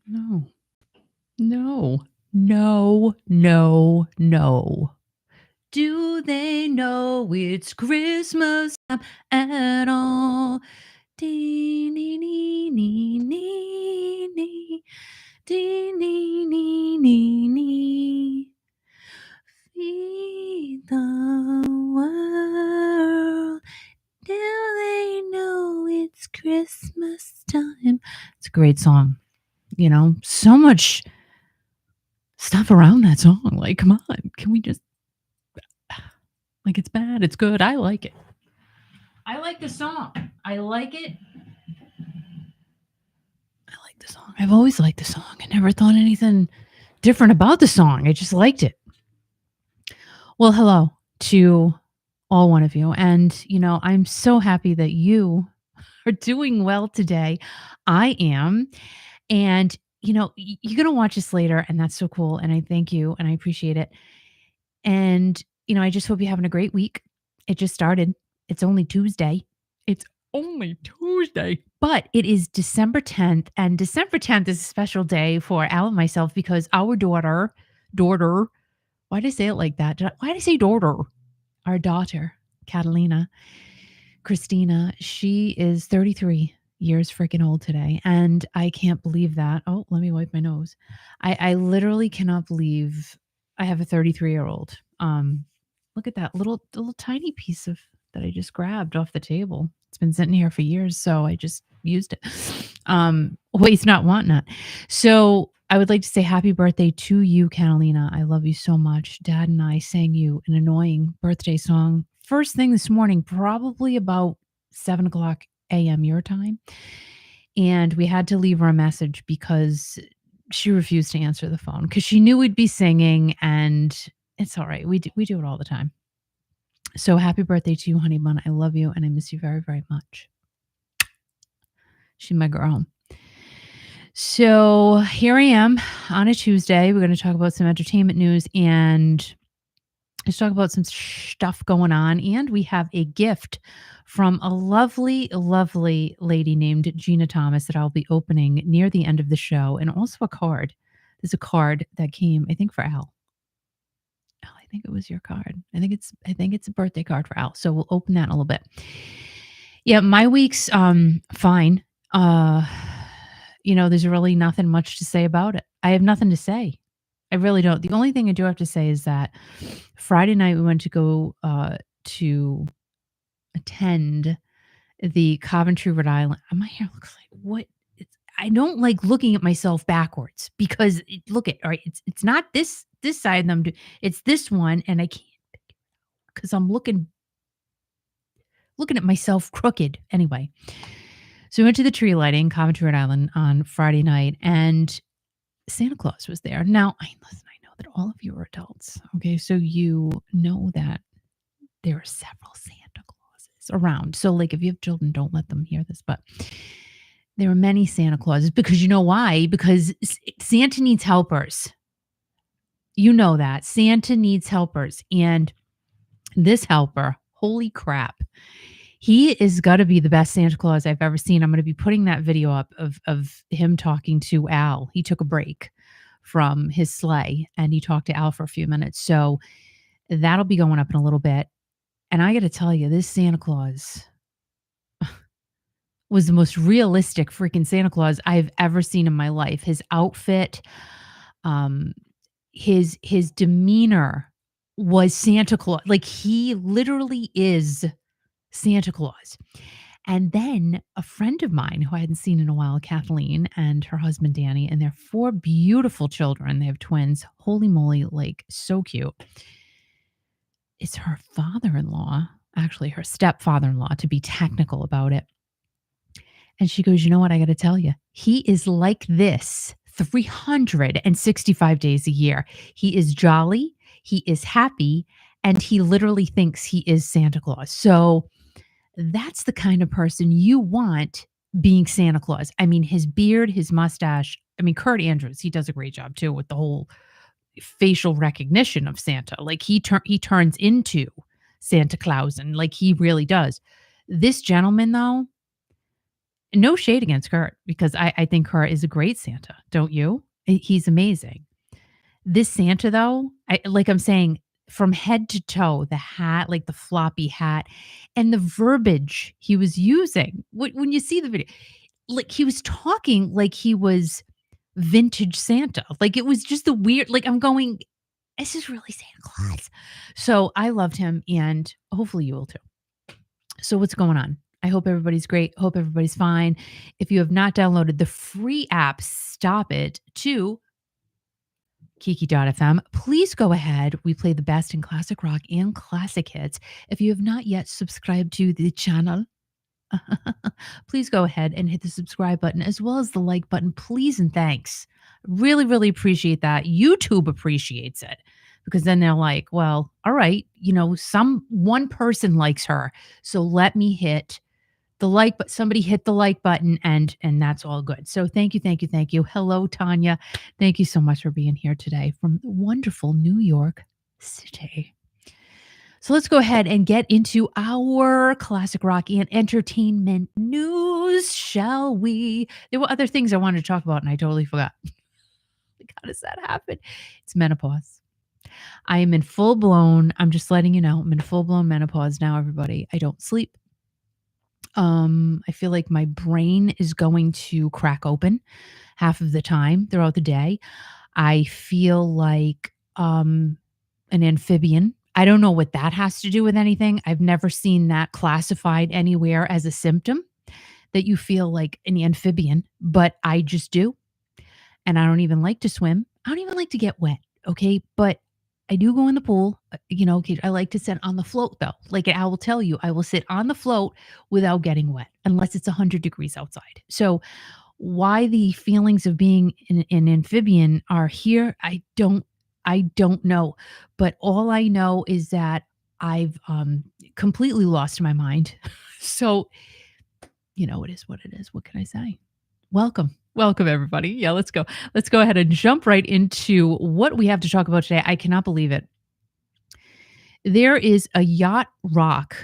No. No. No, no, no. Do they know it's Christmas time at all? Dee, nee, nee, nee, nee, nee. Dee, nee, nee, nee, nee. Feed the world. Do they know it's Christmas time? It's a great song. So much stuff around that song. Like, come on. Can we just, like, it's bad. It's good. I like it. I like the song. I like it. I like the song. I've always liked the song. I never thought anything different about the song. I just liked it. Well, hello to all one of you. And, I'm so happy that you are doing well today. I am. And, you're going to watch this later, and that's so cool. And I thank you and I appreciate it. And, I just hope you're having a great week. It just started. It's only Tuesday. It's only Tuesday. But it is December 10th. And December 10th is a special day for Al and myself because our daughter, why did I say it like that? Why did I say daughter? Our daughter, Christina, she is 33 years freaking old today. And I can't believe that. Oh, let me wipe my nose. I literally cannot believe I have a 33-year-old. Look at that little tiny piece of that I just grabbed off the table. It's been sitting here for years, so I just used it. Waste not, want not. So I would like to say happy birthday to you, Catalina. I love you so much. Dad and I sang you an annoying birthday song first thing this morning, probably about 7:00 a.m. your time. And we had to leave her a message because she refused to answer the phone because she knew we'd be singing, and it's all right. We do it all the time. So happy birthday to you, honey bun. I love you and I miss you very, very much. She's my girl. So here I am on a Tuesday. We're going to talk about some entertainment news and let's talk about some stuff going on. And we have a gift from a lovely, lovely lady named Gina Thomas that I'll be opening near the end of the show. And also a card. There's a card that came, I think, for Al. Al, I think it was your card. I think it's a birthday card for Al. So we'll open that in a little bit. Yeah, my week's fine. There's really nothing much to say about it. I have nothing to say. I really don't. The only thing I do have to say is that Friday night we went to go to attend the Coventry, Rhode Island. My hair looks like what? I don't like looking at myself backwards because look at all right. It's not this side of them. It's this one, and I can't because I'm looking at myself crooked anyway. So we went to the tree lighting, Coventry, Rhode Island, on Friday night, and Santa Claus was there. Now, I know that all of you are adults, okay? So you know that there are several Santa Clauses around. So, like, if you have children, don't let them hear this, but there are many Santa Clauses because you know why? Because Santa needs helpers. You know that. Santa needs helpers. And this helper, holy crap, he is got to be the best Santa Claus I've ever seen. I'm going to be putting that video up of him talking to Al. He took a break from his sleigh and he talked to Al for a few minutes. So that'll be going up in a little bit. And I got to tell you, this Santa Claus was the most realistic freaking Santa Claus I've ever seen in my life. His outfit, his demeanor was Santa Claus. Like he literally is Santa Claus. And then a friend of mine who I hadn't seen in a while, Kathleen, and her husband, Danny, and their 4 beautiful children. They have twins. Holy moly, like so cute. It's her father-in-law, actually her stepfather-in-law, to be technical about it. And she goes, you know what? I got to tell you, he is like this 365 days a year. He is jolly. He is happy. And he literally thinks he is Santa Claus. So that's the kind of person you want being Santa Claus. I mean, his beard, his mustache. I mean, Kurt Andrews, he does a great job too with the whole facial recognition of Santa. Like he turns into Santa Claus, and like he really does. This gentleman, though, No shade against Kurt because I think Kurt is a great Santa, don't you? He's amazing. This Santa though, I'm saying, from head to toe, the hat, like the floppy hat, and the verbiage he was using. When you see the video, like he was talking like he was vintage Santa. Like it was just the weird, like I'm going, this is really Santa Claus. So I loved him and hopefully you will too. So what's going on? I hope everybody's great. Hope everybody's fine. If you have not downloaded the free app, stop it to Kiki.fm. Please go ahead. We play the best in classic rock and classic hits. If you have not yet subscribed to the channel, please go ahead and hit the subscribe button as well as the like button, please and thanks. Really, really appreciate that. YouTube appreciates it because then they're like, well, all right, some one person likes her. So let me hit the like, but somebody hit the like button and that's all good. So thank you, thank you, thank you. Hello, Tanya. Thank you so much for being here today from wonderful New York City. So let's go ahead and get into our classic rock and entertainment news, shall we? There were other things I wanted to talk about and I totally forgot. How does that happen? It's menopause. I am in full blown, I'm just letting you know, I'm in full blown menopause now, everybody. I don't sleep. I feel like my brain is going to crack open half of the time throughout the day. I feel like an amphibian. I don't know what that has to do with anything. I've never seen that classified anywhere as a symptom that you feel like an amphibian, but I just do. And I don't even like to swim. I don't even like to get wet. Okay. But I do go in the pool. I like to sit on the float though. Like I will tell you, I will sit on the float without getting wet unless it's 100 degrees outside. So why the feelings of being an amphibian are here, I don't know. But all I know is that I've completely lost my mind. So, it is what it is. What can I say? Welcome. Welcome, everybody. Yeah, let's go. Let's go ahead and jump right into what we have to talk about today. I cannot believe it. There is a Yacht Rock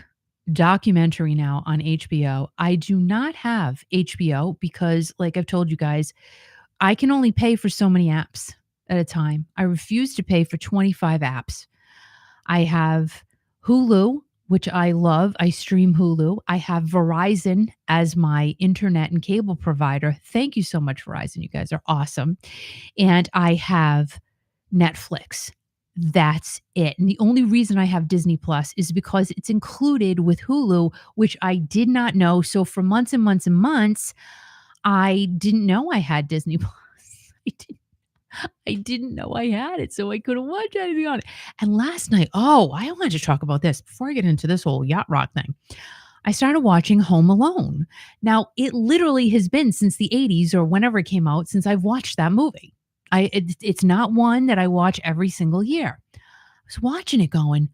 documentary now on HBO. I do not have HBO because, like I've told you guys, I can only pay for so many apps at a time. I refuse to pay for 25 apps. I have Hulu, which I love. I stream Hulu. I have Verizon as my internet and cable provider. Thank you so much, Verizon. You guys are awesome. And I have Netflix. That's it. And the only reason I have Disney Plus is because it's included with Hulu, which I did not know. So for months and months and months, I didn't know I had Disney Plus. I didn't know I had it, so I couldn't watch anything on it. And last night, I wanted to talk about this before I get into this whole Yacht Rock thing. I started watching Home Alone. Now, it literally has been since the 80s or whenever it came out since I've watched that movie. It's not one that I watch every single year. I was watching it going,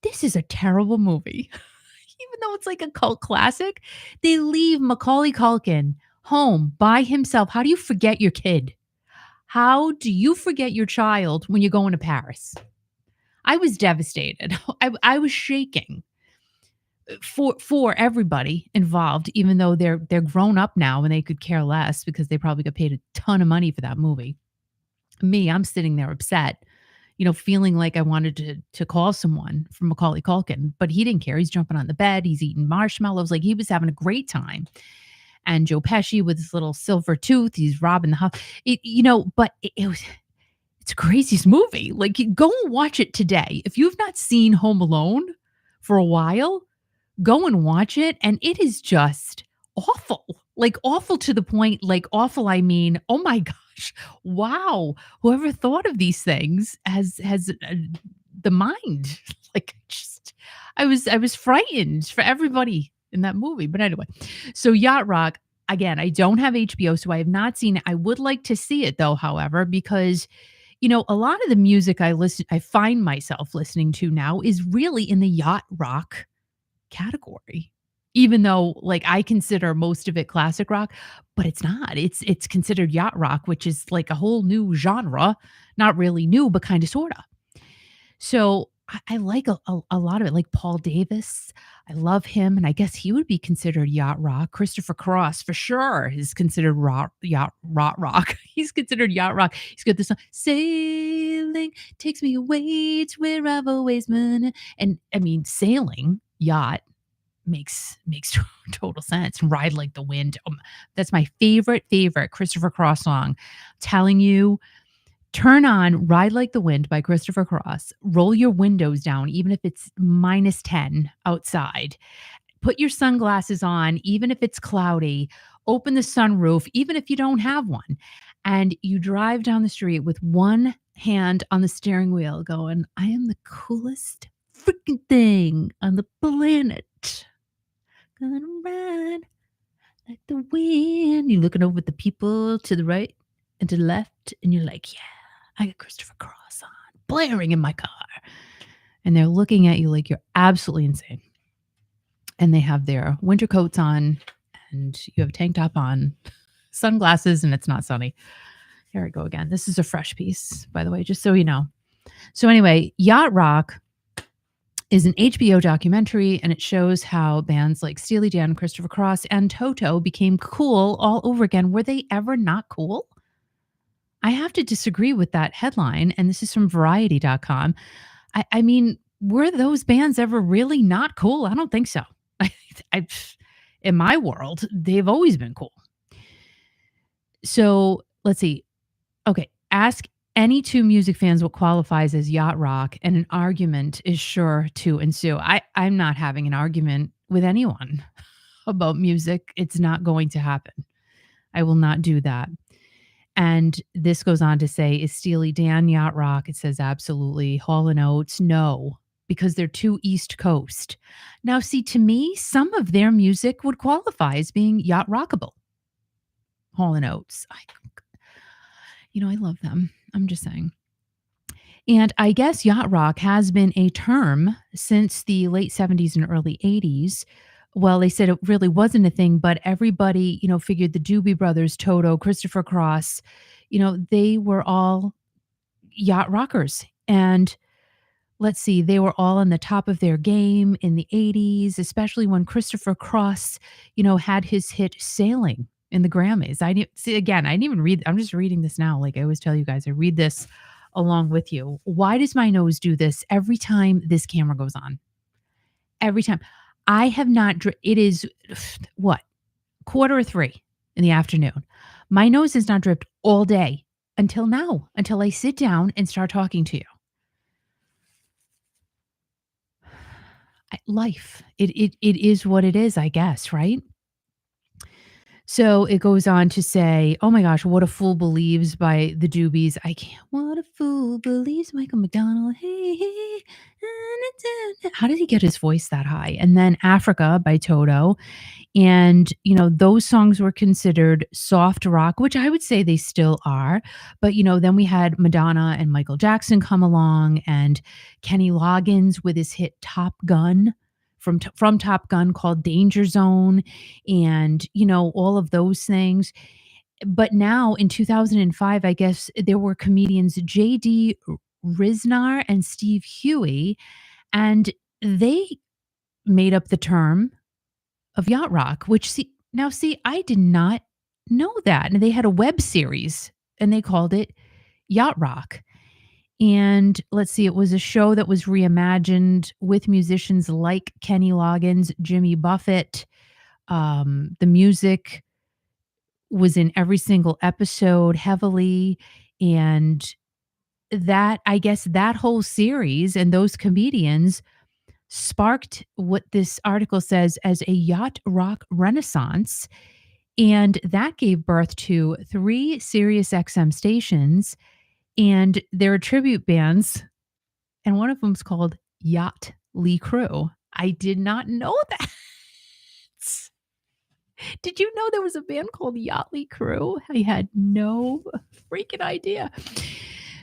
this is a terrible movie. Even though it's like a cult classic, they leave Macaulay Culkin home by himself. How do you forget your kid? How do you forget your child when you're going to Paris? I was devastated. I was shaking for everybody involved, even though they're grown up now and they could care less because they probably got paid a ton of money for that movie. Me, I'm sitting there upset, feeling like I wanted to call someone from Macaulay Culkin, but he didn't care. He's jumping on the bed. He's eating marshmallows. Like he was having a great time. And Joe Pesci with his little silver tooth, he's robbing the house. It's the craziest movie. Like, go and watch it today. If you've not seen Home Alone for a while, go and watch it. And it is just awful. Like, awful to the point, like, awful, I mean, oh my gosh, wow. Whoever thought of these things has the mind. Like, I was frightened for everybody in that movie. But anyway, so Yacht Rock, again, I don't have HBO, so I have not seen it. I would like to see it though, however, because a lot of the music I find myself listening to now is really in the Yacht Rock category. Even though like I consider most of it classic rock, but it's not. It's considered Yacht Rock, which is like a whole new genre, not really new, but kind of sorta. So I like a lot of it, like Paul Davis. I love him, and I guess he would be considered yacht rock. Christopher Cross, for sure, is considered yacht rock. He's considered yacht rock. He's got this song, "Sailing takes me away to where I've always been," and, I mean, sailing, yacht, makes total sense. Ride Like the Wind, that's my favorite Christopher Cross song. Telling you, turn on Ride Like the Wind by Christopher Cross, roll your windows down, even if it's -10 outside, put your sunglasses on, even if it's cloudy, open the sunroof, even if you don't have one, and you drive down the street with one hand on the steering wheel going, "I am the coolest freaking thing on the planet. Gonna ride like the wind." You're looking over at the people to the right and to the left, and you're like, "Yeah, I got Christopher Cross on, blaring in my car." And they're looking at you like you're absolutely insane. And they have their winter coats on, and you have a tank top on, sunglasses, and it's not sunny. Here I go again. This is a fresh piece, by the way, just so you know. So, anyway, Yacht Rock is an HBO documentary, and it shows how bands like Steely Dan, Christopher Cross, and Toto became cool all over again. Were they ever not cool? I have to disagree with that headline, and this is from Variety.com. I mean, were those bands ever really not cool? I don't think so. I in my world, they've always been cool. So, let's see. Okay, ask any two music fans what qualifies as yacht rock, and an argument is sure to ensue. I'm not having an argument with anyone about music. It's not going to happen. I will not do that. And this goes on to say, is Steely Dan yacht rock? It says absolutely. Hall and Oates, no, because they're too East Coast. Now, see, to me, some of their music would qualify as being yacht rockable. Hall and Oates, I love them. I'm just saying. And I guess yacht rock has been a term since the late 70s and early 80s. Well, they said it really wasn't a thing, but everybody, figured the Doobie Brothers, Toto, Christopher Cross, they were all yacht rockers. And let's see, they were all on the top of their game in the 80s, especially when Christopher Cross, had his hit Sailing in the Grammys. I didn't see, again, I didn't even read, I'm just reading this now. Like I always tell you guys, I read this along with you. Why does my nose do this every time this camera goes on? Every time. I have not, it is what? 2:45 in the afternoon. My nose has not dripped all day until now, until I sit down and start talking to you. Life. It is what it is, I guess, right? So it goes on to say, "Oh my gosh, What a Fool Believes" by the Doobies. I can't. What a fool believes, Michael McDonald. Hey, hey, how did he get his voice that high? And then Africa by Toto. And, those songs were considered soft rock, which I would say they still are. But, then we had Madonna and Michael Jackson come along, and Kenny Loggins with his hit Top Gun from Top Gun, called Danger Zone, and, all of those things. But now in 2005, I guess there were comedians JD Riznar and Steve Huey, and they made up the term of yacht rock, which see, I did not know that. And they had a web series and they called it Yacht Rock. And let's see, it was a show that was reimagined with musicians like Kenny Loggins, Jimmy Buffett. The music was in every single episode heavily. And I guess that whole series and those comedians sparked what this article says as a yacht rock renaissance. And that gave birth to 3 Sirius XM stations, and there are tribute bands, and one of them's called Yacht Lee Crew. I did not know that. Did you know there was a band called Yacht Lee Crew? I had no freaking idea.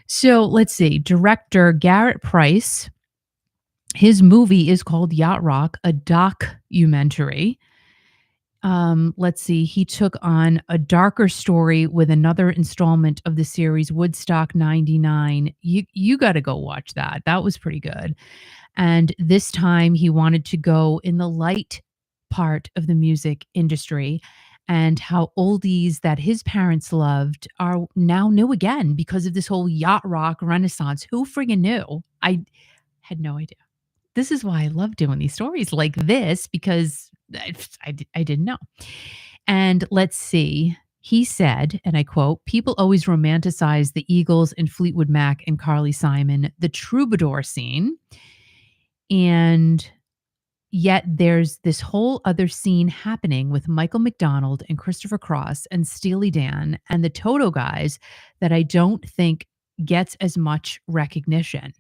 So let's see. Director Garrett Price, his movie is called Yacht Rock, a documentary. Let's see. He took on a darker story with another installment of the series Woodstock 99. You got to go watch that. That was pretty good. And this time he wanted to go in the light part of the music industry and how oldies that his parents loved are now new again because of this whole yacht rock renaissance. Who friggin' knew? I had no idea. This is why I love doing these stories like this because I didn't know. And let's see. He said, and I quote, people always romanticize the Eagles and Fleetwood Mac and Carly Simon, the troubadour scene. And yet there's this whole other scene happening with Michael McDonald and Christopher Cross and Steely Dan and the Toto guys that I don't think gets as much recognition.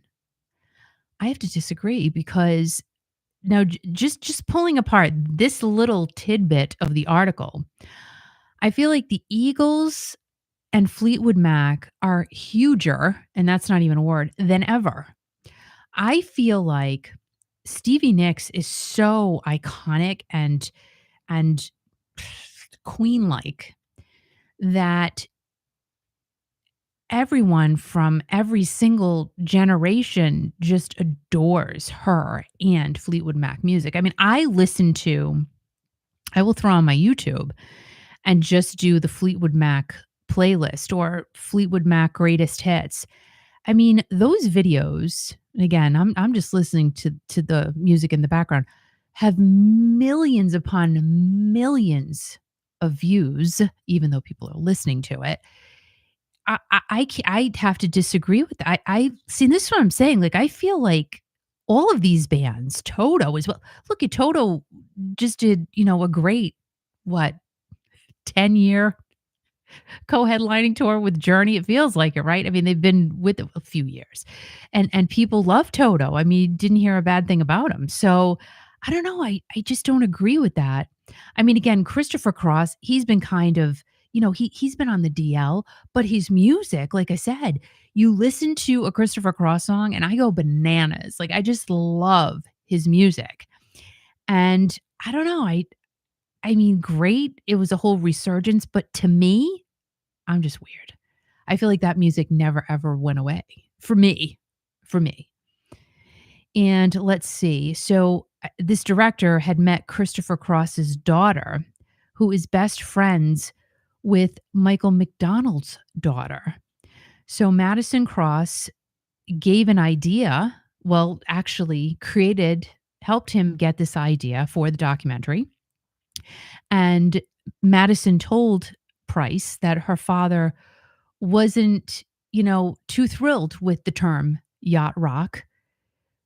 I have to disagree because now just pulling apart this little tidbit of the article, I feel like the Eagles and Fleetwood Mac are huger, and that's not even a word, than ever. I feel like Stevie Nicks is so iconic and queen-like that everyone from every single generation just adores her and Fleetwood Mac music. I mean, I will throw on my YouTube and just do the Fleetwood Mac playlist or Fleetwood Mac greatest hits. I mean, those videos, and again, I'm just listening to the music in the background, have millions upon millions of views, even though people are listening to it. I'd have to disagree with that. I see, this is what I'm saying, like, I feel like all of these bands, Toto as well, look at Toto just did, a great, what, 10-year co-headlining tour with Journey. It feels like it, right? I mean, they've been with it a few years, and people love Toto. I mean, didn't hear a bad thing about him. So I don't know. I just don't agree with that. I mean, again, Christopher Cross, he's been kind of, he's been on the DL, but his music, like I said, you listen to a Christopher Cross song and I go bananas. Like I just love his music. And I don't know. I mean, great. It was a whole resurgence, but to me, I'm just weird. I feel like that music never ever went away for me. For me. And let's see. So this director had met Christopher Cross's daughter, who is best friends with Michael McDonald's daughter. So Madison Cross gave an idea, well, actually helped him get this idea for the documentary. And Madison told Price that her father wasn't, too thrilled with the term yacht rock,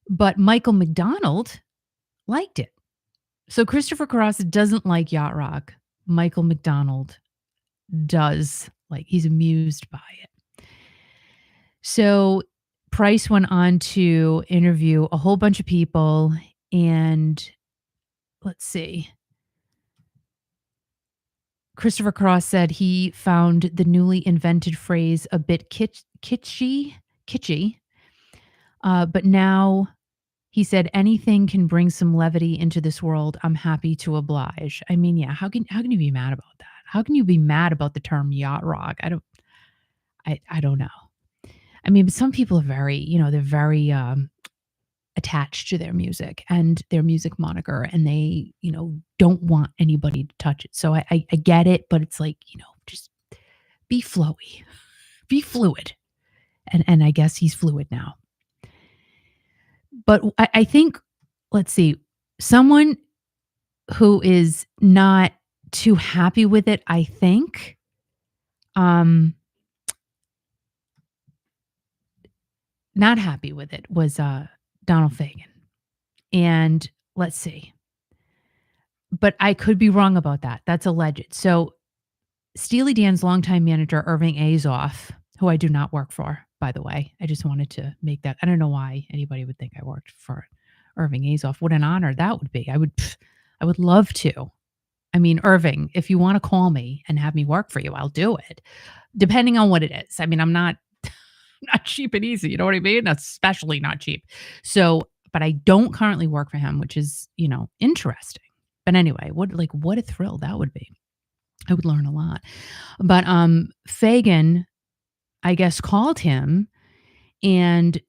but Michael McDonald liked it. So Christopher Cross doesn't like yacht rock. Michael McDonald does. Like, he's amused by it. So Price went on to interview a whole bunch of people, and let's see. Christopher Cross said he found the newly invented phrase a bit kitschy, but now he said anything can bring some levity into this world. I'm happy to oblige. I mean, yeah, how can you be mad about that? How can you be mad about the term yacht rock? I don't know. I mean, but some people are very, they're very attached to their music and their music moniker, and they, don't want anybody to touch it. So I get it, but it's like, just be flowy, be fluid. And I guess he's fluid now. But I think, let's see, someone who is not too happy with it, I think, not happy with it was Donald Fagen. And let's see. But I could be wrong about that. That's alleged. So Steely Dan's longtime manager, Irving Azoff, who I do not work for, by the way. I just wanted to make that. I don't know why anybody would think I worked for Irving Azoff. What an honor that would be. I would love to. I mean, Irving, if you want to call me and have me work for you, I'll do it. Depending on what it is. I mean, I'm not not cheap and easy, you know what I mean? Especially not cheap. So, but I don't currently work for him, which is, interesting. But anyway, what a thrill that would be. I would learn a lot. But, Fagin, I guess, called him, and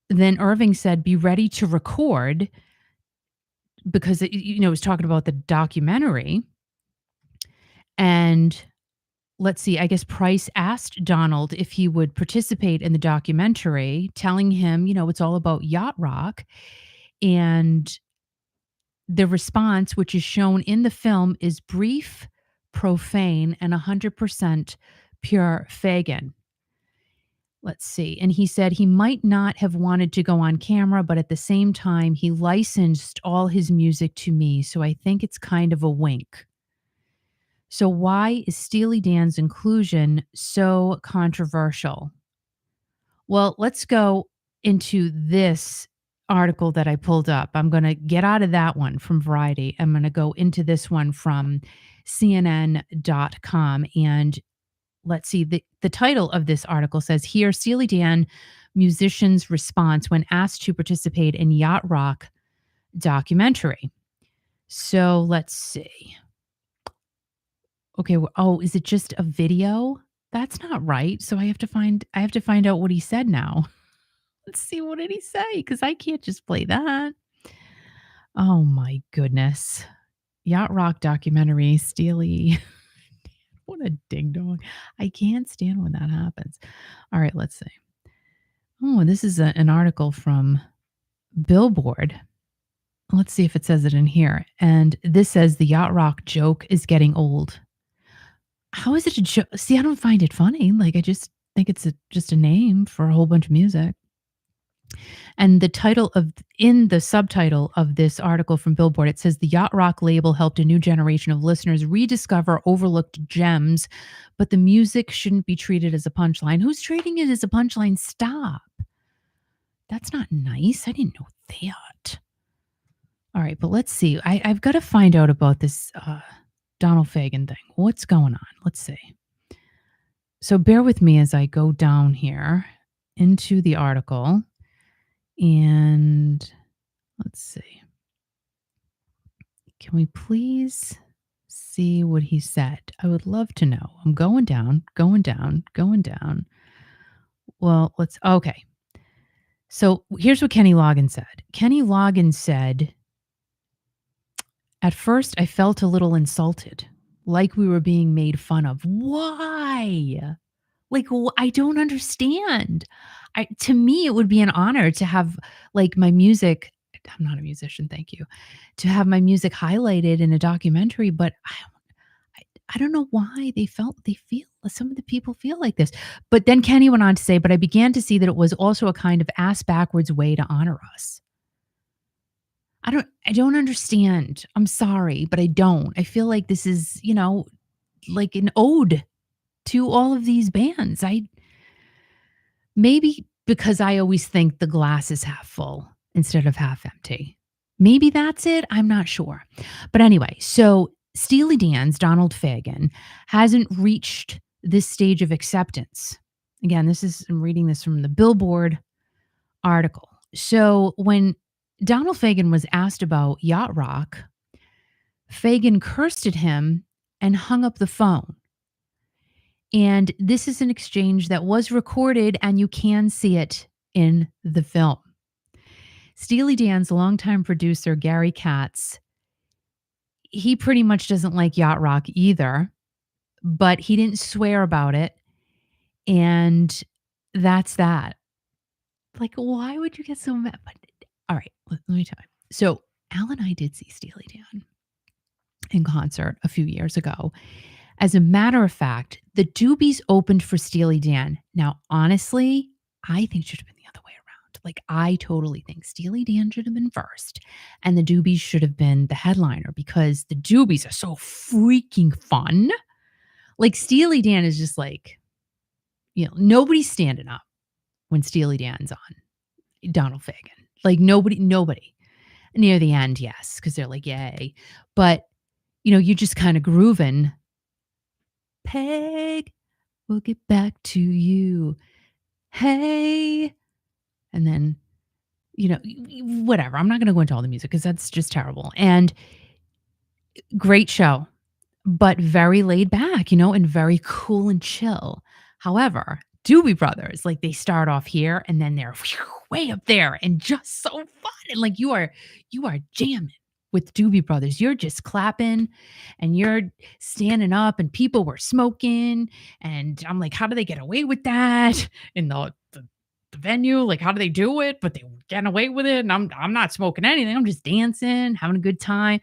then Irving said, "Be ready to record," because it was talking about the documentary, and let's see, I guess Price asked Donald if he would participate in the documentary, telling him, it's all about yacht rock, and the response, which is shown in the film, is brief, profane, and 100% pure Fagin. Let's see. And he said he might not have wanted to go on camera, but at the same time, he licensed all his music to me. So I think it's kind of a wink. So, why is Steely Dan's inclusion so controversial? Well, let's go into this article that I pulled up. I'm going to get out of that one from Variety. I'm going to go into this one from CNN.com. And let's see, the title of this article says here Steely Dan musicians' response when asked to participate in Yacht Rock documentary. So let's see. Okay, oh, is it just a video? That's not right. So I have to find out what he said now. Let's see, what did he say? Because I can't just play that. Oh my goodness. Yacht Rock documentary, Steely. What a ding dong. I can't stand when that happens. All right, let's see. Oh, this is an article from Billboard. Let's see if it says it in here. And this says the Yacht Rock joke is getting old. How is it a joke? See, I don't find it funny. Like, I just think it's just a name for a whole bunch of music. And in the subtitle of this article from Billboard, it says the Yacht Rock label helped a new generation of listeners rediscover overlooked gems, but the music shouldn't be treated as a punchline. Who's treating it as a punchline? Stop. That's not nice. I didn't know that. All right, but let's see. I've got to find out about this Donald Fagen thing. What's going on? Let's see. So bear with me as I go down here into the article. And let's see. Can we please see what he said? I would love to know. I'm going down, going down, going down. Well, okay. So here's what Kenny Loggins said. Kenny Loggins said, at first I felt a little insulted, like we were being made fun of. Why? Like, I don't understand. To me, it would be an honor to have like my music. I'm not a musician, thank you. To have my music highlighted in a documentary, but I don't know why they feel some of the people feel like this. But then Kenny went on to say, but I began to see that it was also a kind of ass backwards way to honor us. I don't understand. I'm sorry, but I don't. I feel like this is, like an ode to all of these bands. Maybe because I always think the glass is half full instead of half empty. Maybe that's it. I'm not sure. But anyway, so Steely Dan's Donald Fagen hasn't reached this stage of acceptance. Again, I'm reading this from the Billboard article. So when Donald Fagen was asked about Yacht Rock, Fagen cursed at him and hung up the phone. And this is an exchange that was recorded, and you can see it in the film. Steely Dan's longtime producer, Gary Katz, he pretty much doesn't like Yacht Rock either, but he didn't swear about it. And that's that. Like, why would you get so mad? But, all right, let me tell you. So, Al and I did see Steely Dan in concert a few years ago. As a matter of fact, the Doobies opened for Steely Dan. Now, honestly, I think it should have been the other way around. Like, I totally think Steely Dan should have been first, and the Doobies should have been the headliner because the Doobies are so freaking fun. Like, Steely Dan is just like, nobody's standing up when Steely Dan's on Donald Fagen. Like, nobody. Near the end, yes, because they're like, yay. But, you're just kind of grooving. Peg, we'll get back to you. Hey. And then whatever. I'm not going to go into all the music because that's just terrible. And great show, but very laid back, and very cool and chill. However, Doobie Brothers, like they start off here and then they're way up there and just so fun. And like you are jamming with Doobie Brothers. You're just clapping and you're standing up and people were smoking. And I'm like, how do they get away with that in the venue? Like, how do they do it? But they were getting away with it. And I'm not smoking anything. I'm just dancing, having a good time.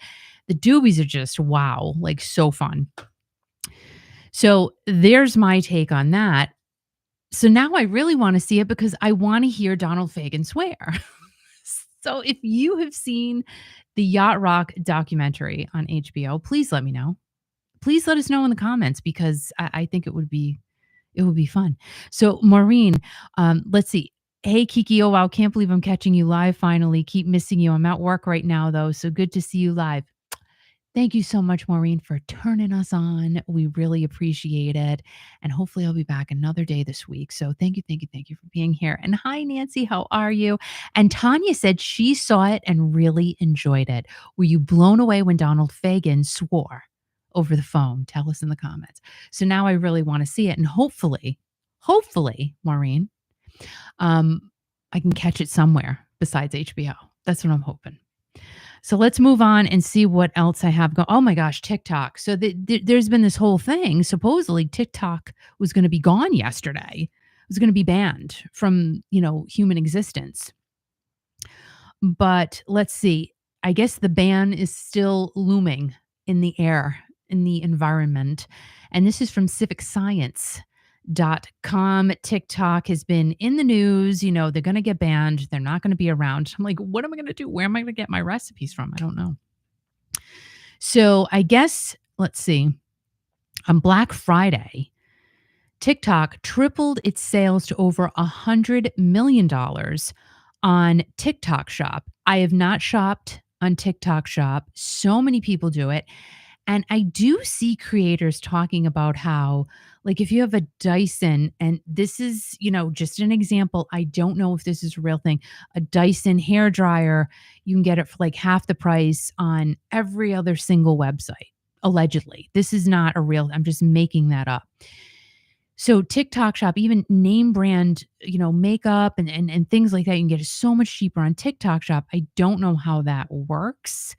The Doobies are just wow, like so fun. So there's my take on that. So now I really want to see it because I want to hear Donald Fagen swear. So if you have seen the Yacht Rock documentary on HBO, please let me know. Please let us know in the comments because I think it would be fun. So Maureen, let's see. Hey Kiki, oh wow, can't believe I'm catching you live finally. Keep missing you. I'm at work right now though, so good to see you live. Thank you so much, Maureen, for turning us on. We really appreciate it. And hopefully I'll be back another day this week. So thank you, thank you, thank you for being here. And hi, Nancy, how are you? And Tanya said she saw it and really enjoyed it. Were you blown away when Donald Fagen swore over the phone? Tell us in the comments. So now I really want to see it. And hopefully, Maureen, I can catch it somewhere besides HBO. That's what I'm hoping. So let's move on and see what else I have. Oh my gosh, TikTok. So there's been this whole thing. Supposedly TikTok was going to be gone yesterday. It was going to be banned from, human existence. But let's see. I guess the ban is still looming in the air, in the environment. And this is from civicscience.com. TikTok has been in the news. They're going to get banned. They're not going to be around. I'm like, what am I going to do? Where am I going to get my recipes from? I don't know. So I guess, let's see. On Black Friday, TikTok tripled its sales to over $100 million on TikTok Shop. I have not shopped on TikTok Shop. So many people do it. And I do see creators talking about how, like, if you have a Dyson, and this is, just an example, I don't know if this is a real thing, a Dyson hair dryer, you can get it for like half the price on every other single website, allegedly. This is not a real, I'm just making that up. So TikTok Shop, even name brand, makeup and things like that, you can get it so much cheaper on TikTok Shop. I don't know how that works.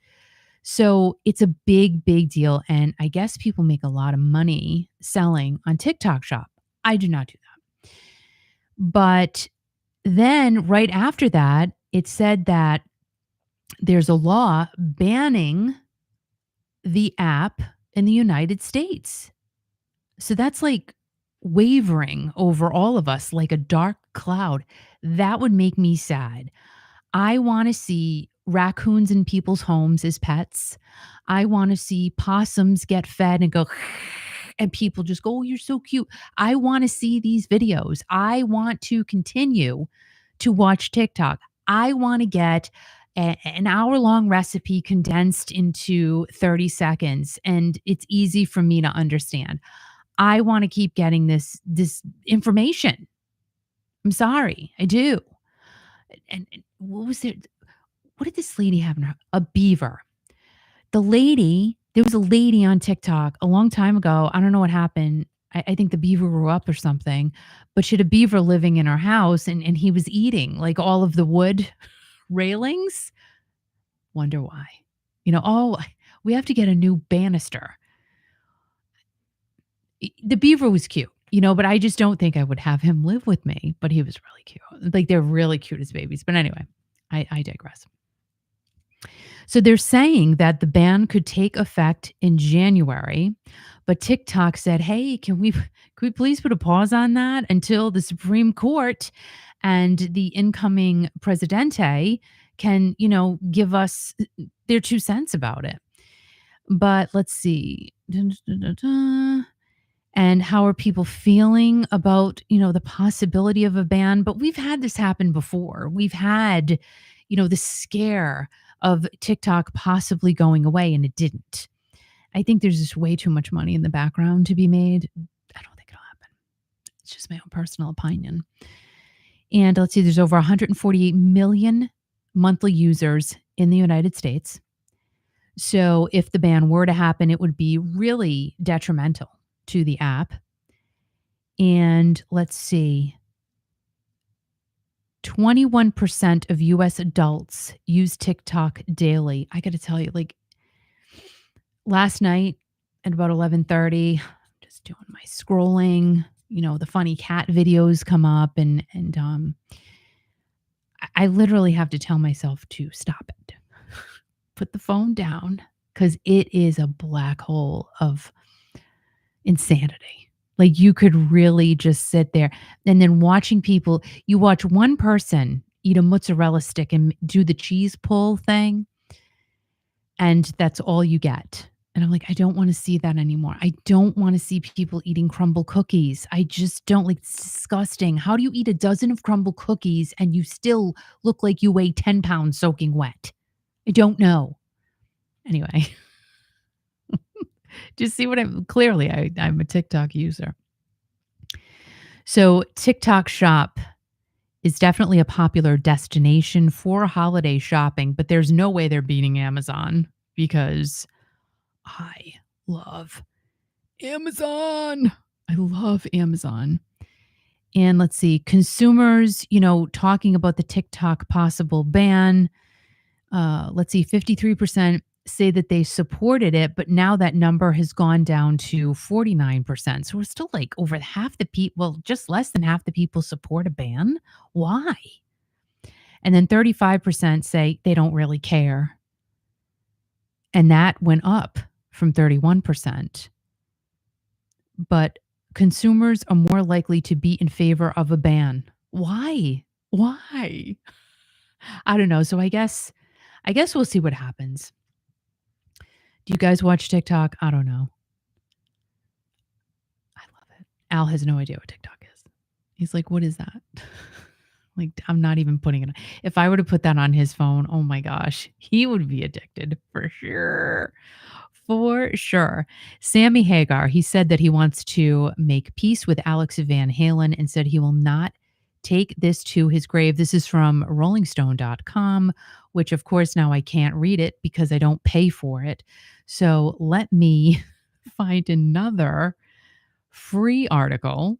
So it's a big, big deal. And I guess people make a lot of money selling on TikTok Shop. I do not do that. But then right after that, it said that there's a law banning the app in the United States. So that's like wavering over all of us like a dark cloud. That would make me sad. I want to see raccoons in people's homes as pets. I want to see possums get fed and go, and people just go, oh, you're so cute. I want to see these videos. I want to continue to watch TikTok. I want to get an hour-long recipe condensed into 30 seconds, and it's easy for me to understand. I want to keep getting this information. I'm sorry, I do. And what was there? What did this lady have in her? A beaver. There was a lady on TikTok a long time ago. I don't know what happened. I think the beaver grew up or something, but she had a beaver living in her house and he was eating like all of the wood railings. Wonder why. We have to get a new banister. The beaver was cute, but I just don't think I would have him live with me. But he was really cute. Like they're really cute as babies. But anyway, I digress. So they're saying that the ban could take effect in January, but TikTok said, "Hey, can we please put a pause on that until the Supreme Court and the incoming presidente can, give us their 2 cents about it." But let's see. And how are people feeling about, the possibility of a ban? But we've had this happen before. We've had, the scare of TikTok possibly going away, and it didn't. I think there's just way too much money in the background to be made. I don't think it'll happen. It's just my own personal opinion. And let's see, there's over 148 million monthly users in the United States. So if the ban were to happen, it would be really detrimental to the app. And let's see, 21% of US adults use TikTok daily. I got to tell you, like last night at about 11:30, just doing my scrolling, the funny cat videos come up and I literally have to tell myself to stop it. Put the phone down cuz it is a black hole of insanity. Like, you could really just sit there and then watching people you watch one person eat a mozzarella stick and do the cheese pull thing, and that's all you get. And I'm like, "I don't wanna see that anymore. I don't wanna see people eating crumble cookies. I just don't like, it's disgusting. How do you eat a dozen of crumble cookies and you still look like you weigh 10 pounds soaking wet? I don't know." Anyway, do you see what I'm clearly, I'm a TikTok user. So TikTok Shop is definitely a popular destination for holiday shopping, but there's no way they're beating Amazon because I love Amazon. I love Amazon. And let's see, consumers, talking about the TikTok possible ban. Let's see, 53% say that they supported it, but now that number has gone down to 49%. So we're still like over half the people, well, just less than half the people support a ban. Why? And then 35% say they don't really care. And that went up from 31%. But consumers are more likely to be in favor of a ban. Why? Why? I don't know. So I guess we'll see what happens. Do you guys watch TikTok? I don't know. I love it. Al has no idea what TikTok is. He's like, "What is that?" Like, I'm not even putting it on. If I were to put that on his phone, oh my gosh, he would be addicted for sure. For sure. Sammy Hagar, he said that he wants to make peace with Alex Van Halen and said he will not take this to his grave. This is from rollingstone.com, which of course now I can't read it because I don't pay for it. So let me find another free article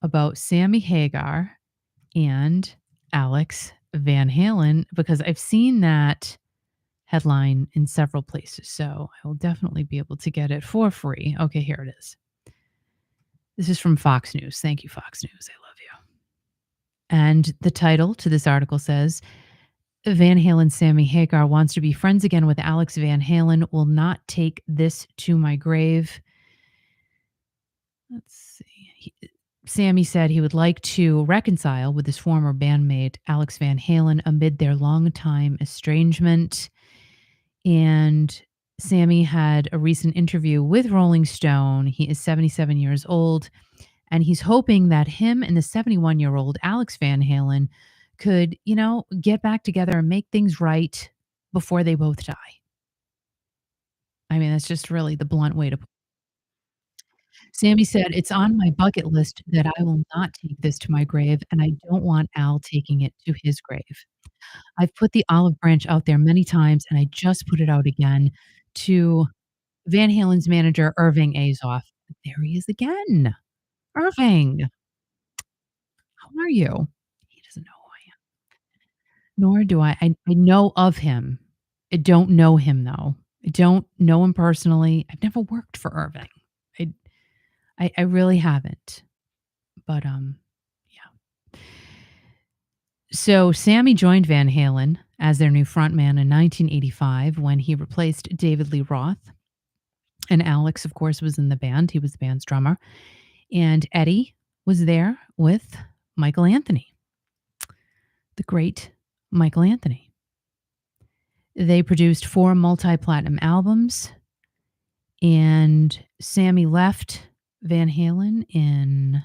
about Sammy Hagar and Alex Van Halen because I've seen that headline in several places. So I will definitely be able to get it for free. Okay, here it is. This is from Fox News. Thank you, Fox News. I love you. And the title to this article says Van Halen Sammy Hagar wants to be friends again with Alex Van Halen, will not take this to my grave. Let's see. Sammy said he would like to reconcile with his former bandmate, Alex Van Halen, amid their long-time estrangement. And Sammy had a recent interview with Rolling Stone. He is 77 years old, and he's hoping that him and the 71-year-old Alex Van Halen could, get back together and make things right before they both die. I mean, that's just really the blunt way to put it. Sammy said, "It's on my bucket list that I will not take this to my grave, and I don't want Al taking it to his grave. I've put the olive branch out there many times, and I just put it out again to Van Halen's manager, Irving Azoff." There he is again. Irving, how are you? He doesn't know who I am. Nor do I. I know of him. I don't know him, though. I don't know him personally. I've never worked for Irving. I I really haven't. But, yeah. So Sammy joined Van Halen as their new frontman in 1985 when he replaced David Lee Roth. And Alex, of course, was in the band. He was the band's drummer. And Eddie was there with Michael Anthony, the great Michael Anthony. They produced 4 multi-platinum albums, and Sammy left Van Halen in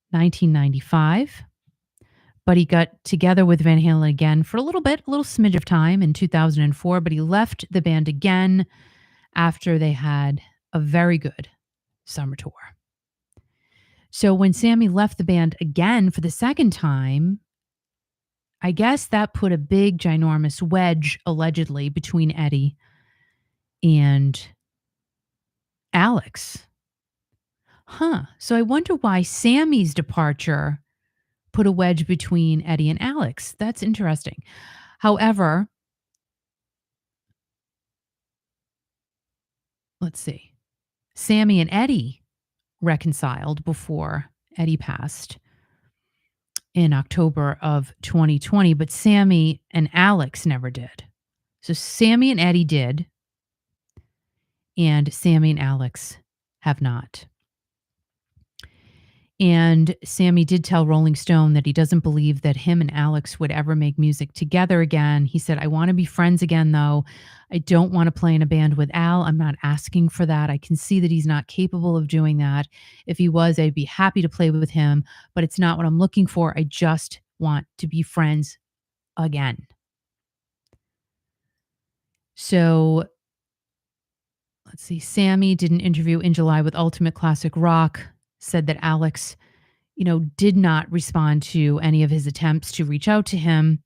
1995, but he got together with Van Halen again for a little bit, a little smidge of time in 2004, but he left the band again after they had a very good summer tour. So when Sammy left the band again for the second time, I guess that put a big ginormous wedge, allegedly, between Eddie and Alex. Huh. So I wonder why Sammy's departure put a wedge between Eddie and Alex. That's interesting. However, let's see. Sammy and Eddie reconciled before Eddie passed in October of 2020, but Sammy and Alex never did. So Sammy and Eddie did, and Sammy and Alex have not. And Sammy did tell Rolling Stone that he doesn't believe that him and Alex would ever make music together again. He said, I want to be friends again, though. I don't want to play in a band with Al. I'm not asking for that. I can see that he's not capable of doing that. If he was, I'd be happy to play with him, but it's not what I'm looking for. I just want to be friends again. So let's see. Sammy did an interview in July with Ultimate Classic Rock, said that Alex did not respond to any of his attempts to reach out to him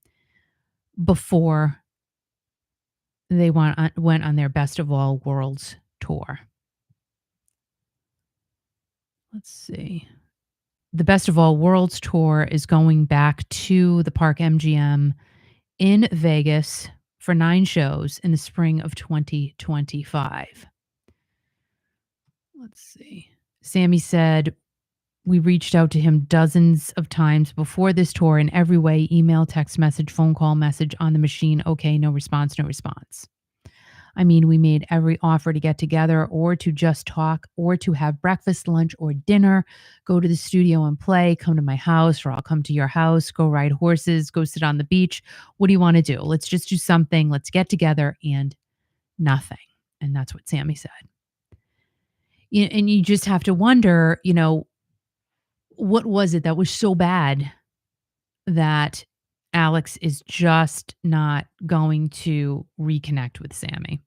before they went on their Best of All Worlds tour. Let's see. The Best of All Worlds tour is going back to the Park MGM in Vegas for 9 shows in the spring of 2025. Let's see. Sammy said, we reached out to him dozens of times before this tour in every way: email, text message, phone call, message on the machine. Okay, no response, no response. I mean, we made every offer to get together or to just talk or to have breakfast, lunch, or dinner, go to the studio and play, come to my house, or I'll come to your house, go ride horses, go sit on the beach. What do you want to do? Let's just do something. Let's get together, and nothing. And that's what Sammy said. And you just have to wonder, what was it that was so bad that Alex is just not going to reconnect with Sammy?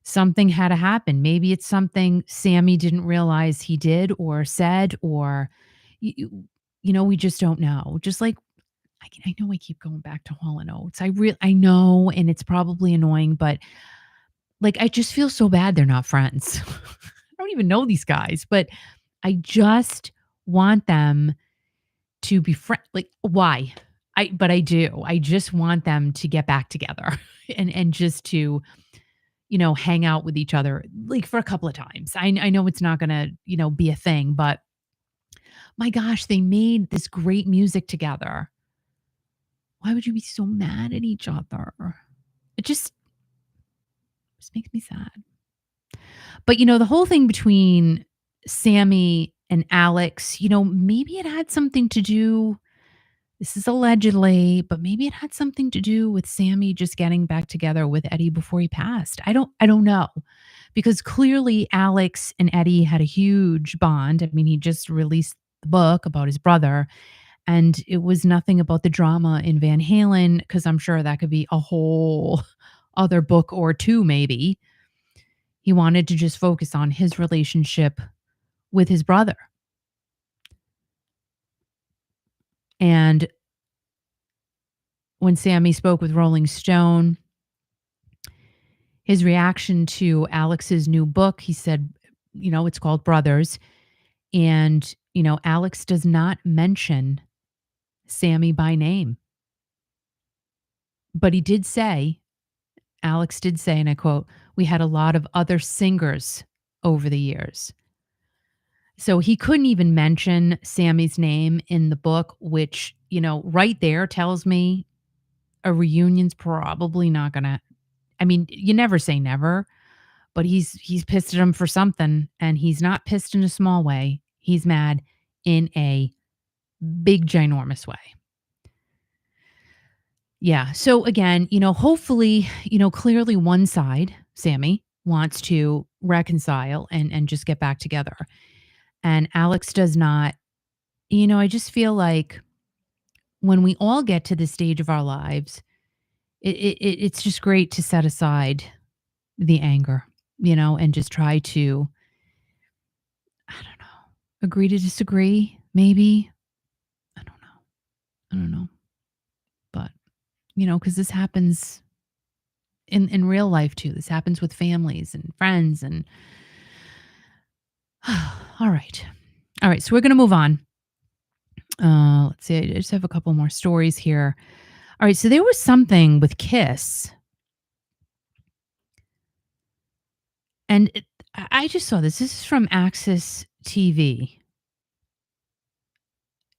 Something had to happen. Maybe it's something Sammy didn't realize he did or said, or we just don't know. Just like I know I keep going back to Hall and Oates. I know, and it's probably annoying, but like I just feel so bad they're not friends. I don't even know these guys, but I just want them to be friend. Like why? But I do. I just want them to get back together and just to hang out with each other like for a couple of times. I know it's not gonna, be a thing, but my gosh, they made this great music together. Why would you be so mad at each other? It just makes me sad. But the whole thing between Sammy and Alex, maybe it had something to do. This is allegedly, but maybe it had something to do with Sammy just getting back together with Eddie before he passed. I don't know. Because clearly Alex and Eddie had a huge bond. I mean, he just released the book about his brother, and it was nothing about the drama in Van Halen, because I'm sure that could be a whole other book or two maybe. He wanted to just focus on his relationship with his brother. And when Sammy spoke with Rolling Stone, his reaction to Alex's new book, he said, it's called Brothers. And, Alex does not mention Sammy by name. But he did say, Alex did say, and I quote, we had a lot of other singers over the years. So he couldn't even mention Sammy's name in the book, which, right there tells me a reunion's probably not gonna. I mean, you never say never, but he's pissed at him for something, and he's not pissed in a small way. He's mad in a big ginormous way. Yeah. So again, hopefully, clearly one side, Sammy, wants to reconcile and just get back together. And Alex does not. I just feel like when we all get to this stage of our lives, it's just great to set aside the anger, and just try to, I don't know, agree to disagree, maybe. I don't know. I don't know. Because this happens in real life too. This happens with families and friends and all right. All right, so we're gonna move on. Let's see, I just have a couple more stories here. All right, so there was something with Kiss, and I just saw this. This is from Access TV.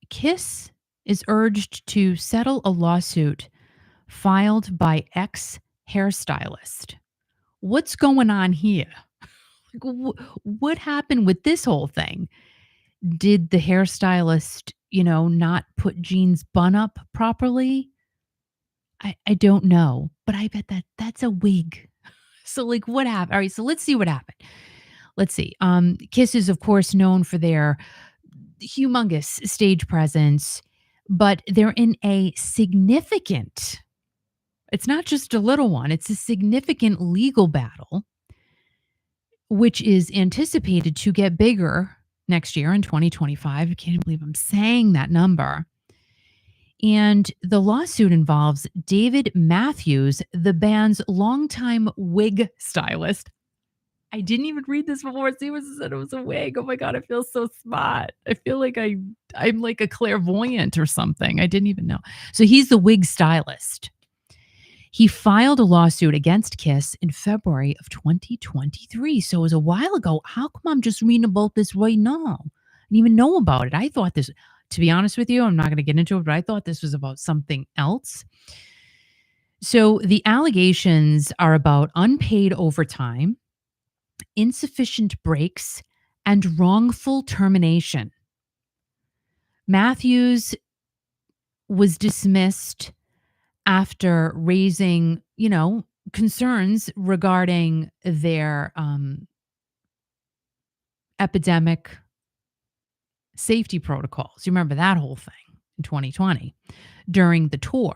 Kiss is urged to settle a lawsuit filed by ex hairstylist. What's going on here? Like, what happened with this whole thing? Did the hairstylist, not put Jean's bun up properly? I don't know, but I bet that's a wig. So, like, what happened? All right, so let's see what happened. Let's see. Kiss is, of course, known for their humongous stage presence, but they're in a significant, it's not just a little one, it's a significant legal battle, which is anticipated to get bigger next year in 2025. I can't believe I'm saying that number. And the lawsuit involves David Matthews, the band's longtime wig stylist. I didn't even read this before. See what said it was a wig. Oh my god, I feel so smart. I feel like I'm like a clairvoyant or something. I didn't even know. So he's the wig stylist. He filed a lawsuit against Kiss in February of 2023. So it was a while ago. How come I'm just reading about this right now? I didn't even know about it. I thought this, to be honest with you, I'm not going to get into it, but I thought this was about something else. So the allegations are about unpaid overtime, insufficient breaks, and wrongful termination. Matthews was dismissed after raising, concerns regarding their epidemic safety protocols. You remember that whole thing in 2020 during the tour,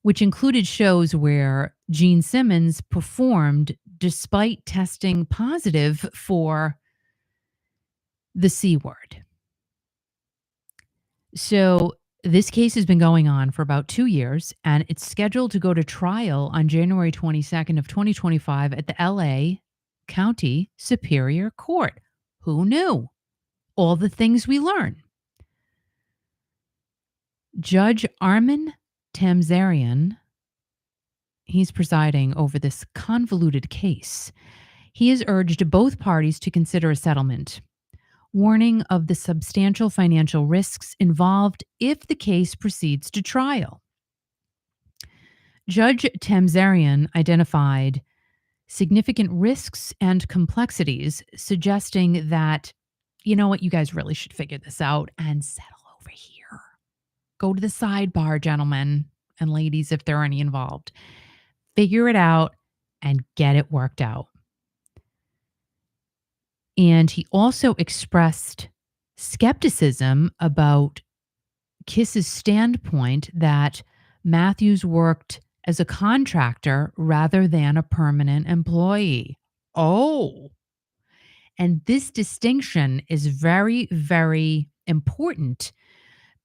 which included shows where Gene Simmons performed despite testing positive for the C word. So this case has been going on for about 2 years, and it's scheduled to go to trial on January 22nd of 2025 at the LA County Superior Court. Who knew? All the things we learn. Judge Armin Tamzarian, he's presiding over this convoluted case. He has urged both parties to consider a settlement, warning of the substantial financial risks involved if the case proceeds to trial. Judge Tamzarian identified significant risks and complexities, suggesting that, you know what, you guys really should figure this out and settle over here. Go to the sidebar, gentlemen and ladies, if there are any involved. Figure it out and get it worked out. And he also expressed skepticism about Kiss's standpoint that Matthews worked as a contractor rather than a permanent employee. Oh, and this distinction is very, very important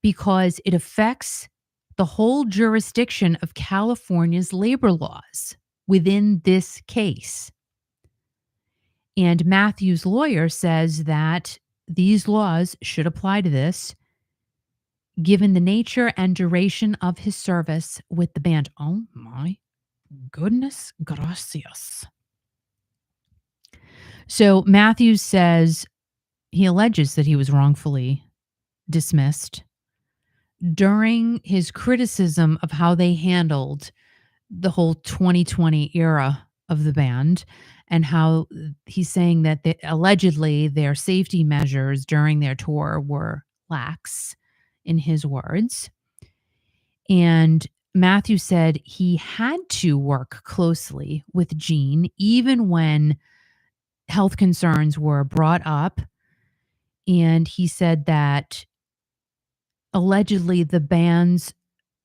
because it affects the whole jurisdiction of California's labor laws within this case. And Matthews' lawyer says that these laws should apply to this given the nature and duration of his service with the band. Oh my goodness gracias. So Matthews says he alleges that he was wrongfully dismissed during his criticism of how they handled the whole 2020 era of the band, and how he's saying that allegedly their safety measures during their tour were lax, in his words. And Matthew said he had to work closely with Gene even when health concerns were brought up. And he said that allegedly the band's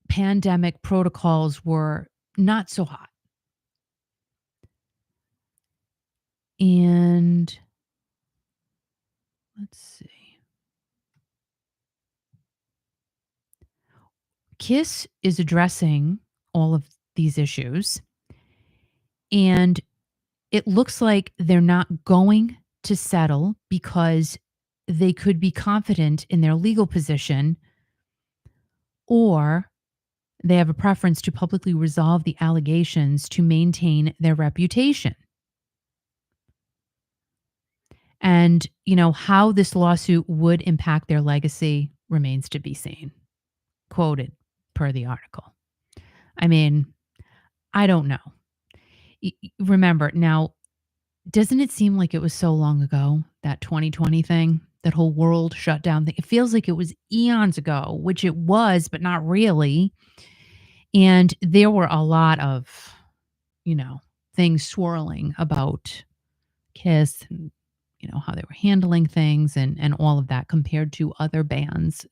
pandemic protocols were not so hot. And let's see. Kiss is addressing all of these issues, and it looks like they're not going to settle because they could be confident in their legal position, or they have a preference to publicly resolve the allegations to maintain their reputation. And, how this lawsuit would impact their legacy remains to be seen. Quoted per the article. I mean, I don't know. Remember, now, doesn't it seem like it was so long ago, that 2020 thing, that whole world shutdown thing? It feels like it was eons ago, which it was, but not really. And there were a lot of, things swirling about Kiss and, how they were handling things and all of that compared to other bands.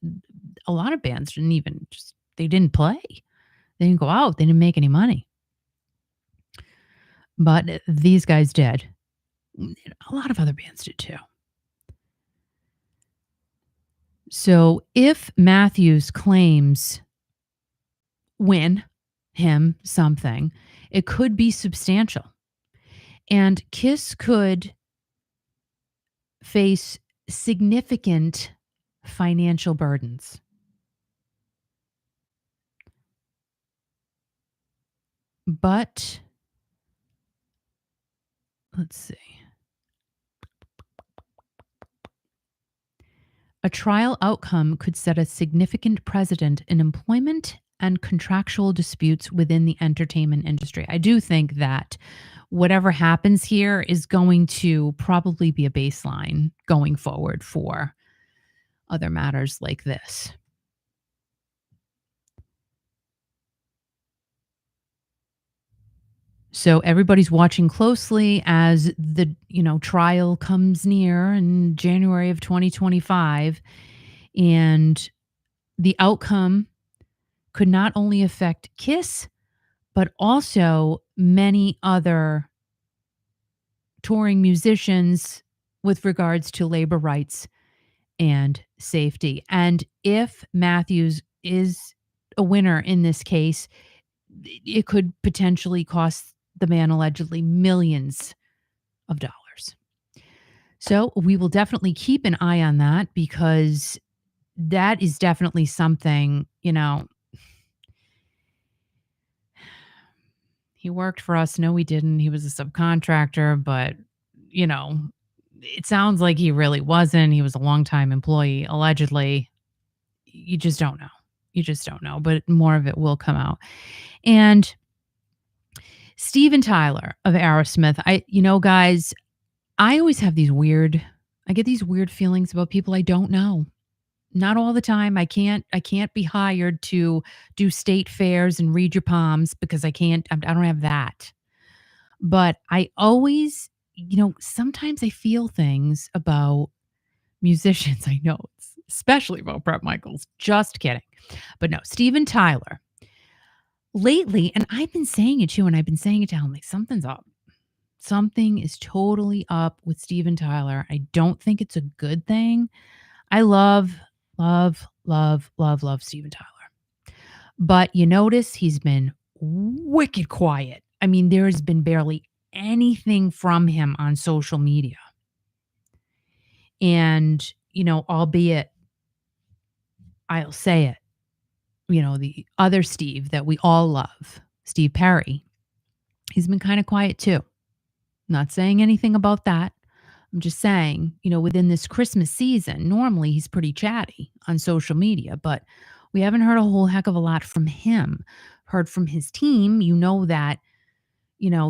A lot of bands didn't even they didn't play. They didn't go out. They didn't make any money. But these guys did. A lot of other bands did too. So if Matthews claims win him something, it could be substantial. And Kiss could face significant financial burdens. But let's see. A trial outcome could set a significant precedent in employment and contractual disputes within the entertainment industry. I do think that whatever happens here is going to probably be a baseline going forward for other matters like this. So everybody's watching closely as the, trial comes near in January of 2025, and the outcome could not only affect Kiss but also many other touring musicians with regards to labor rights and safety. And if Matthews is a winner in this case, it could potentially cost the man allegedly millions of dollars. So we will definitely keep an eye on that, because that is definitely something, he worked for us. No, he didn't. He was a subcontractor, but, you know, it sounds like he really wasn't. He was a longtime employee, allegedly. You just don't know. You just don't know, but more of it will come out. And Steven Tyler of Aerosmith, guys, I always have I get these weird feelings about people I don't know. Not all the time. I can't be hired to do state fairs and read your palms, because I don't have that. But I always, sometimes I feel things about musicians I know, especially about Bret Michaels. Just kidding. But no, Steven Tyler. Lately, and I've been saying it too, and I've been saying it to him, like, something's up. Something is totally up with Steven Tyler. I don't think it's a good thing. I love, love, love, love, love Steven Tyler. But you notice he's been wicked quiet. I mean, there has been barely anything from him on social media. And, albeit I'll say it, the other Steve that we all love, Steve Perry, he's been kind of quiet too. Not saying anything about that. I'm just saying, within this Christmas season, normally he's pretty chatty on social media, but we haven't heard a whole heck of a lot from him. Heard from his team, that,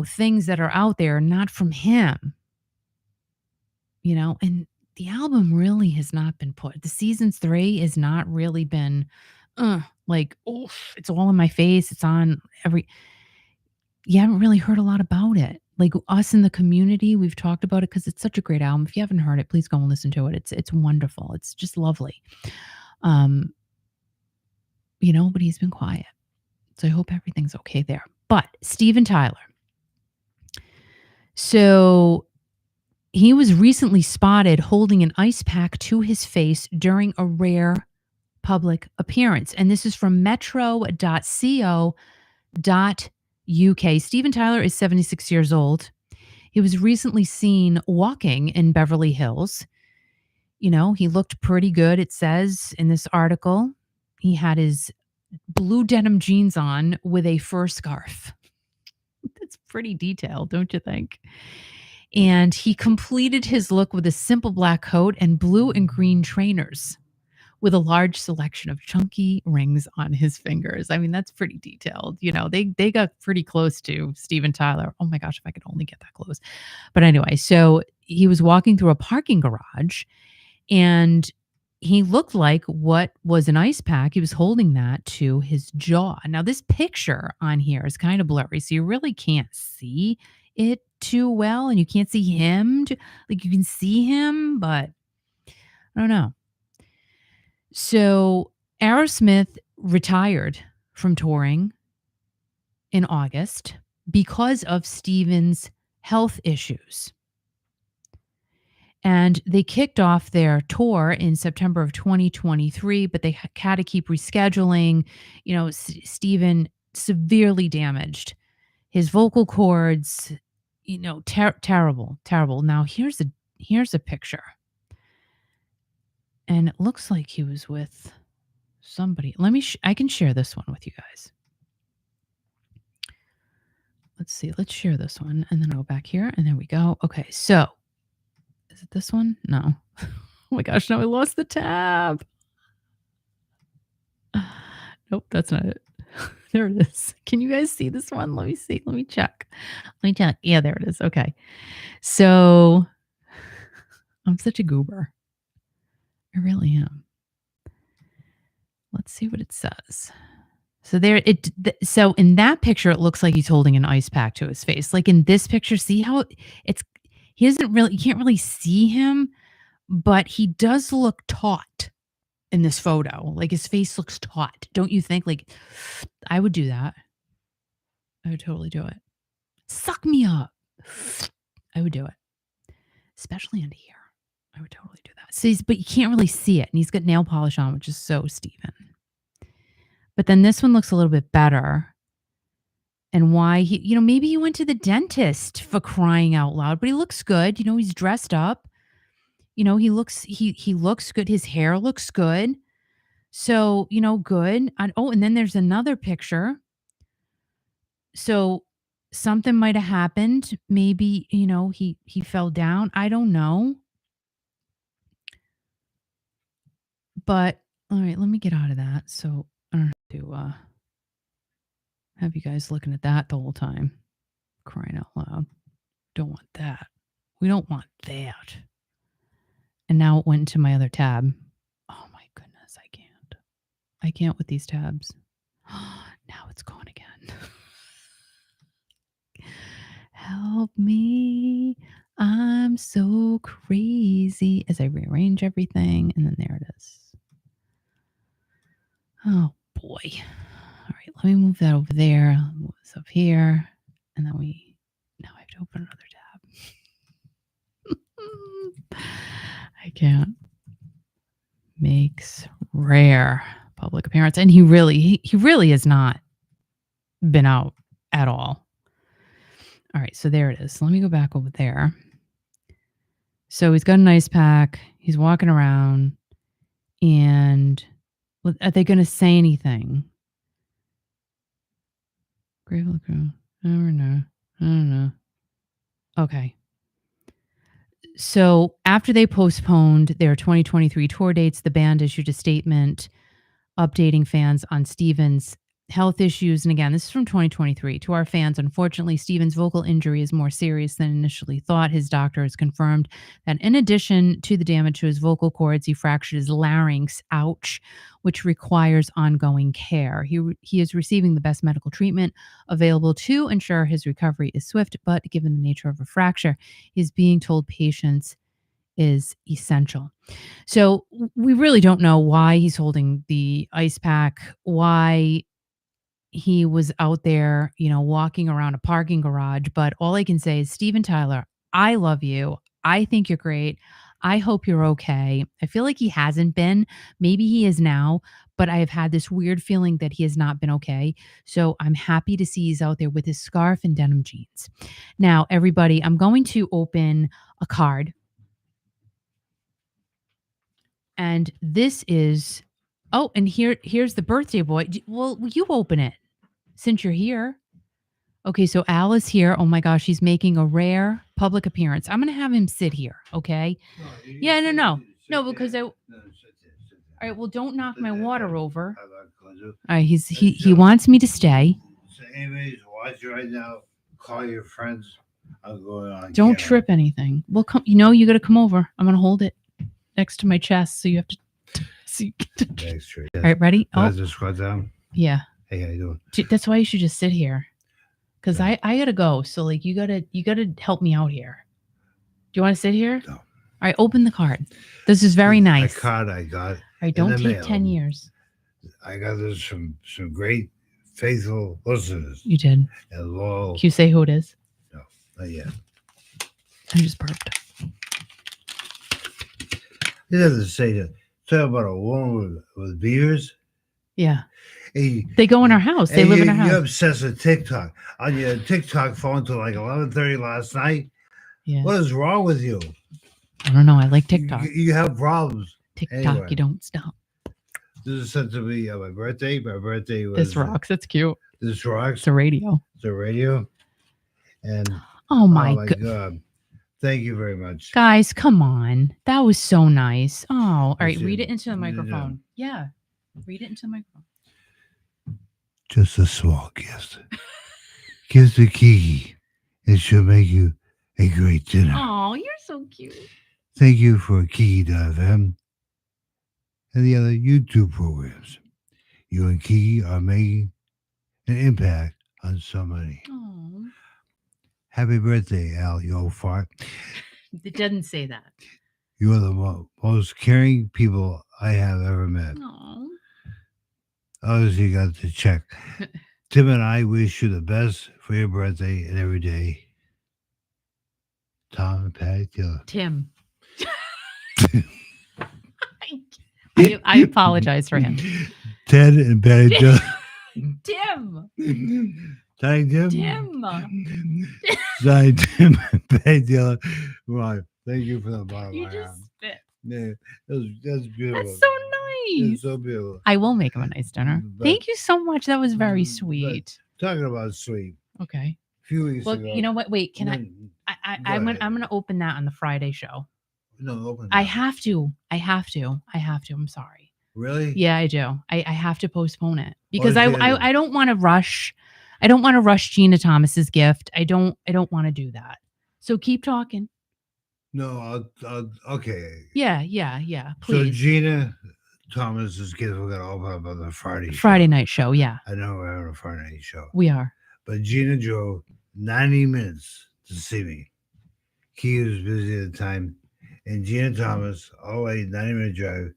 things that are out there are not from him, and the album really has not been put. The seasons 3 has not really been, like, oof, it's all in my face. It's on you haven't really heard a lot about it. Like, us in the community, we've talked about it because it's such a great album. If you haven't heard it, please go and listen to it. It's wonderful. It's just lovely. But he's been quiet. So I hope everything's okay there. But Steven Tyler. So he was recently spotted holding an ice pack to his face during a rare public appearance. And this is from metro.co.uk. Steven Tyler is 76 years old. He was recently seen walking in Beverly Hills. He looked pretty good, it says in this article. He had his blue denim jeans on with a fur scarf. That's pretty detailed, don't you think? And he completed his look with a simple black coat and blue and green trainers with a large selection of chunky rings on his fingers. I mean, that's pretty detailed. They got pretty close to Steven Tyler. Oh my gosh, if I could only get that close. But anyway, so he was walking through a parking garage and he looked like what was an ice pack. He was holding that to his jaw. Now, this picture on here is kind of blurry, so you really can't see it too well, and you can't see him. Like, you can see him, but I don't know. So, Aerosmith retired from touring in August because of Steven's health issues. And they kicked off their tour in September of 2023, but they had to keep rescheduling. Steven severely damaged his vocal cords. Terrible, terrible. Now here's a picture, and it looks like he was with somebody. I can share this one with you guys. Let's see. Let's share this one, and then I'll go back here, and there we go. Okay, so. Is it this one? No. Oh my gosh, no, I lost the tab. Nope, that's not it. There it is. Can you guys see this one? Let me see. Let me check. Yeah, there it is. Okay. So I'm such a goober. I really am. Let's see what it says. So in that picture, it looks like he's holding an ice pack to his face. Like in this picture, see how you can't really see him, but he does look taut in this photo. Like his face looks taut. Don't you think? Like, I would do that. I would totally do it. Suck me up. I would do it. Especially under here. I would totally do that. So but you can't really see it. And he's got nail polish on, which is so Steven. But then this one looks a little bit better. And why maybe he went to the dentist, for crying out loud, but he looks good. He's dressed up. He looks good. His hair looks good. So, good. And then there's another picture. So something might have happened. Maybe, he fell down. I don't know. But all right, let me get out of that. So I don't have to have you guys looking at that the whole time. Crying out loud. Don't want that. We don't want that. And now it went into my other tab. Oh my goodness, I can't with these tabs. Now it's gone again. Help me. I'm so crazy. As I rearrange everything, and then there it is. Oh boy. All right, let me move that over there. Move this up here. And then now I have to open another tab. I can't. Makes rare public appearance. And he really has not been out at all. All right, so there it is. Let me go back over there. So he's got an ice pack. He's walking around. And are they going to say anything? Grateful Girl. I don't know. Okay. So after they postponed their 2023 tour dates, the band issued a statement updating fans on Steven's health issues. And again, this is from 2023. To our fans, unfortunately, Steven's vocal injury is more serious than initially thought. His doctor has confirmed that in addition to the damage to his vocal cords, he fractured his larynx, ouch, which requires ongoing care. He is receiving the best medical treatment available to ensure his recovery is swift, but given the nature of a fracture, he's being told patience is essential. So we really don't know why he's holding the ice pack, why he was out there, walking around a parking garage. But all I can say is, Steven Tyler, I love you. I think you're great. I hope you're okay. I feel like he hasn't been. Maybe he is now, but I have had this weird feeling that he has not been okay. So I'm happy to see he's out there with his scarf and denim jeans. Now, everybody, I'm going to open a card. And this is, oh, and here's the birthday boy. Well, you open it since you're here. Okay, so Al is here. Oh my gosh, he's making a rare public appearance. I'm going to have him sit here, okay? Yeah, no, because all right, well, don't knock my water over. All right, he wants me to stay. So anyways, watch it right now. Call your friends. I'm going on. Don't trip anything. Well, come. You got to come over. I'm going to hold it next to my chest, so you have to see. Extra. All right, ready? Oh, just squat down. Yeah. Hey, how you doing? That's why you should just sit here. Because I gotta go. So like you gotta help me out here. Do you want to sit here? No. All right, open the card. This is very nice. A card I got. All right, don't take 10 years. I got this from some great faithful listeners. You did. And loyal. Can you say who it is? No, not yet. I just burped. You have to say that. Talk about a woman with beers. Yeah. Hey, they go in our house. They live in our house. You're obsessed with TikTok. On your TikTok phone till like 11:30 last night. Yeah. What is wrong with you? I don't know. I like TikTok. You have problems. TikTok, anyway, you don't stop. This is sent to me on my birthday. My birthday was. This rocks. That's cute. This rocks. It's a radio. It's a radio. And oh my God. Thank you very much. Guys, come on. That was so nice. Oh, all right. Read it into the microphone. Yeah. Read it into the microphone. Just a small gift. Give to Kiki. It should make you a great dinner. Oh, you're so cute. Thank you for Kiki.fm and the other YouTube programs. You and Kiki are making an impact on somebody. Oh. Happy birthday, Al, you old fart. It doesn't say that. You are the most caring people I have ever met. Oh. Obviously, you got to check. Tim and I wish you the best for your birthday and every day. Tom and Patty Taylor. Tim. I apologize for him. Ted and Patty Taylor. Tim. Thank Tim. Tim. Sorry, Tim and Patty Taylor. Right. Thank you for the bottom. You just spit. Yeah, that's beautiful. That's so nice. It's so beautiful. I will make him a nice dinner. Thank you so much. That was very sweet. Talking about sweet. Okay. A few weeks ago. Well, you know what? Wait, I'm gonna open that on the Friday show. No, open that. I have to. I'm sorry. Really? Yeah, I do. I have to postpone it because I don't want to rush. I don't want to rush Gina Thomas's gift. I don't want to do that. So keep talking. No, I'll okay. Yeah. Please. So Gina Thomas's gift we're gonna open up on the Friday night show. Yeah. I know we're having a Friday night show. We are. But Gina drove 90 minutes to see me. He was busy at the time, and Gina Thomas, all the way 90-minute drive,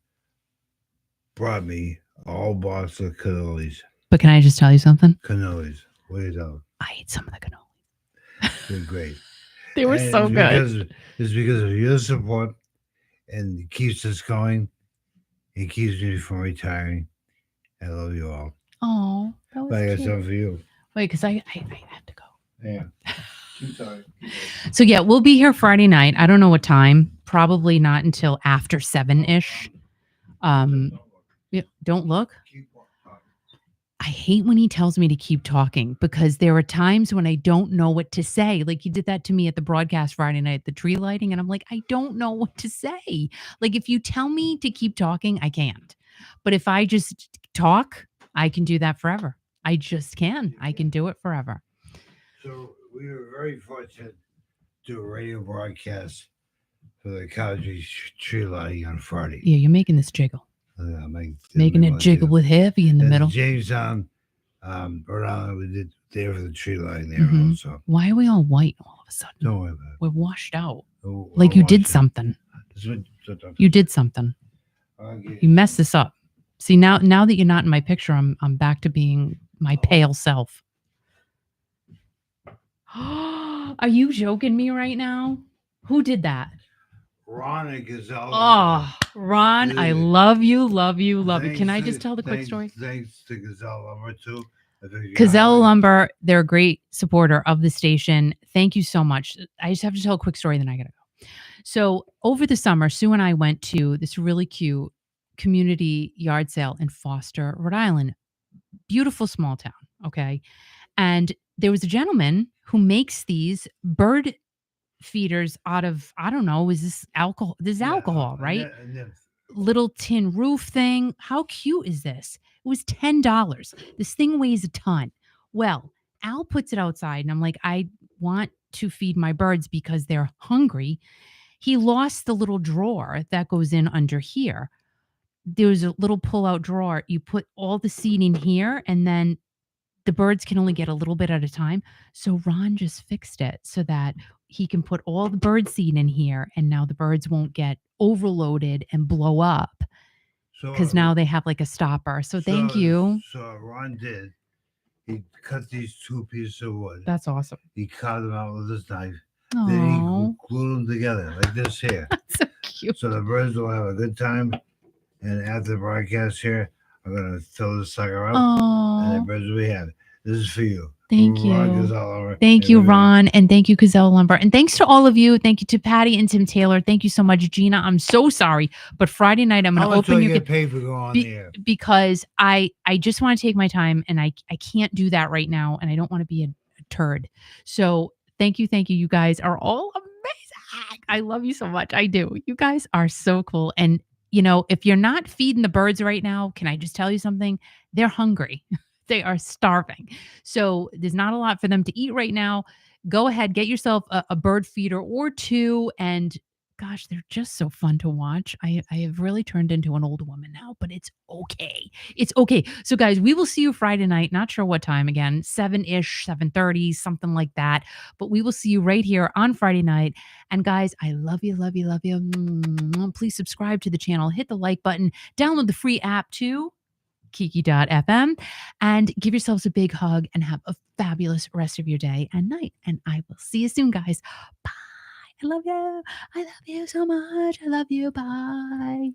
brought me a whole box of cannolis. But can I just tell you something? Cannolis. What are you telling? I ate some of the cannolis. They're great. They were so good. It's because of your support, and it keeps us going. It keeps me from retiring. I love you all. Oh, that was but I got cute. something for you. Wait, because I have to go. Yeah. I'm sorry. So yeah, we'll be here Friday night. I don't know what time. Probably not until after 7-ish. Yeah, don't look. I hate when he tells me to keep talking because there are times when I don't know what to say. Like he did that to me at the broadcast Friday night, the tree lighting. And I'm like, I don't know what to say. Like if you tell me to keep talking, I can't. But if I just talk, I can do that forever. I just can. I can do it forever. So we were very fortunate to do a radio broadcast for the Coventry tree lighting on Friday. Yeah, you're making this jiggle. Making it jiggle with heavy in the middle. Jamestown, Rhode Island, we did there for the tree line there also. Why are we all white all of a sudden? Don't worry about it. We're washed out. Like you did something. You did something. You messed this up. See, now that you're not in my picture, I'm back to being my pale self. Are you joking me right now? Who did that? Ron and Gazelle Lumber. Oh, Ron, I Dude, love you, love you, love you. Can thanks I just to tell the quick thanks story? thanks to Gazelle Lumber too. I think you Cazella highlight. Lumber, they're a great supporter of the station. Thank you so much. I just have to tell a quick story, then I gotta go. So over the summer, Sue and I went to this really cute community yard sale in Foster, Rhode Island. Beautiful small town. Okay. And there was a gentleman who makes these bird feeders out of, I don't know, is this alcohol? This is Yeah, alcohol, right? a nymph. Little tin roof thing. How cute is this? It was $10. This thing weighs a ton. Well, Al puts it outside, and I'm like, I want to feed my birds because they're hungry. He lost the little drawer that goes in under here. There's a little pull out drawer. You put all the seed in here, and then the birds can only get a little bit at a time. So Ron just fixed it so that he can put all the bird seed in here, and now the birds won't get overloaded and blow up So because now they have like a stopper. So thank so you. so Ron did. He cut these two pieces of wood. That's awesome. He carved them out with his knife. Then Oh, he glued them together like this here. that's so cute. So the birds will have a good time. And after the broadcast here, I'm gonna fill this sucker up, and the Oh, birds will be happy. This is for you. thank Ron you. Gazelle. Thank you, Ron. And thank you, Gazelle Lumber. And thanks to all of you. Thank you to Patty and Tim Taylor. Thank you so much, Gina. I'm so sorry. But Friday night, I'm going How to much do I open your get paid for going on the air? because I just want to take my time, and I can't do that right now, and I don't want to be a turd. So thank you. You guys are all amazing. I love you so much. I do. You guys are so cool. And if you're not feeding the birds right now, can I just tell you something? They're hungry. They are starving. So there's not a lot for them to eat right now. Go ahead, get yourself a bird feeder or two, and gosh, they're just so fun to watch. I have really turned into an old woman now, but it's okay. It's okay. So guys, we will see you Friday night. Not sure what time again, 7-ish, 7:30, something like that. But we will see you right here on Friday night. And guys, I love you, love you, love you. Please subscribe to the channel, hit the like button, download the free app too. Kiki.fm, and give yourselves a big hug and have a fabulous rest of your day and night. And I will see you soon, guys. Bye. I love you. I love you so much. I love you. Bye.